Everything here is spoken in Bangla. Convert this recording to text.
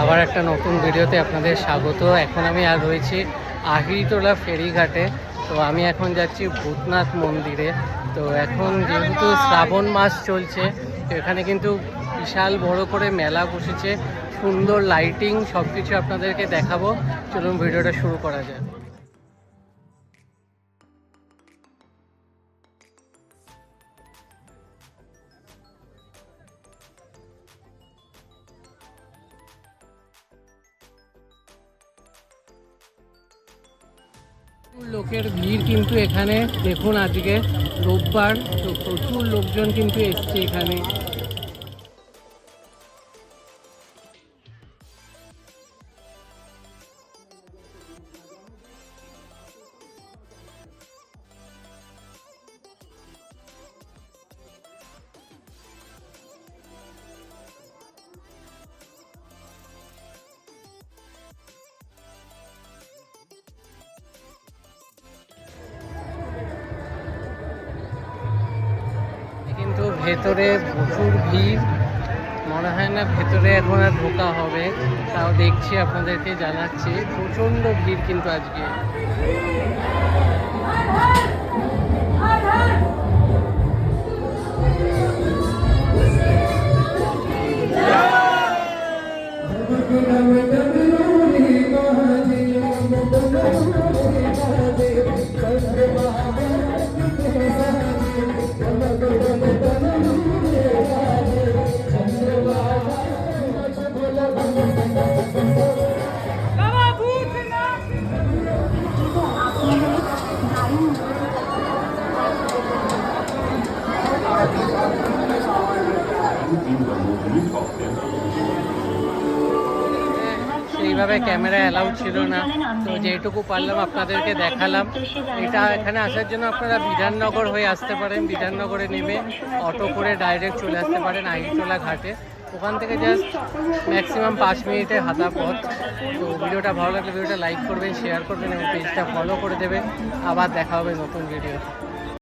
আবার একটা নতুন ভিডিওতে আপনাদের স্বাগত। এখন আমি আর রয়েছি আহিরিটোলা ফেরিঘাটে। তো আমি এখন যাচ্ছি ভূতনাথ মন্দিরে। তো এখন যেহেতু শ্রাবণ মাস চলছে, তো এখানে কিন্তু বিশাল বড় করে মেলা বসেছে, সুন্দর লাইটিং, সব কিছু আপনাদেরকে দেখাবো। চলুন ভিডিওটা শুরু করা যায়। লোকের ভিড় কিন্তু এখানে, দেখুন আজকে রোববার, তো প্রচুর লোকজন কিন্তু এসছে এখানে। কিন্তু ভেতরে প্রচুর ভিড়, মনে হয় না ভেতরে এখন আর ঢোকা হবে, তাও দেখছি আপনাদেরকে জানাচ্ছি। প্রচণ্ড ভিড় কিন্তু আজকে। সেইভাবে ক্যামেরা অ্যালাউড ছিল না, তো যেটুকু পারলাম আপনাদেরকে দেখালাম। এটা এখানে আসার জন্য আপনারা বিধাননগর হয়ে আসতে পারেন, বিধাননগরে নেমে অটো করে ডাইরেক্ট চলে আসতে পারেন আহিরিটোলা ঘাটে। ওখান থেকে জাস্ট ম্যাক্সিমাম 5 মিনিটের হাঁটা পথ। তো ভিডিওটা ভালো লাগলে ভিডিওটা লাইক করবেন, শেয়ার করবেন এবং পেজটা ফলো করে দেবেন। আবার দেখা হবে নতুন ভিডিও।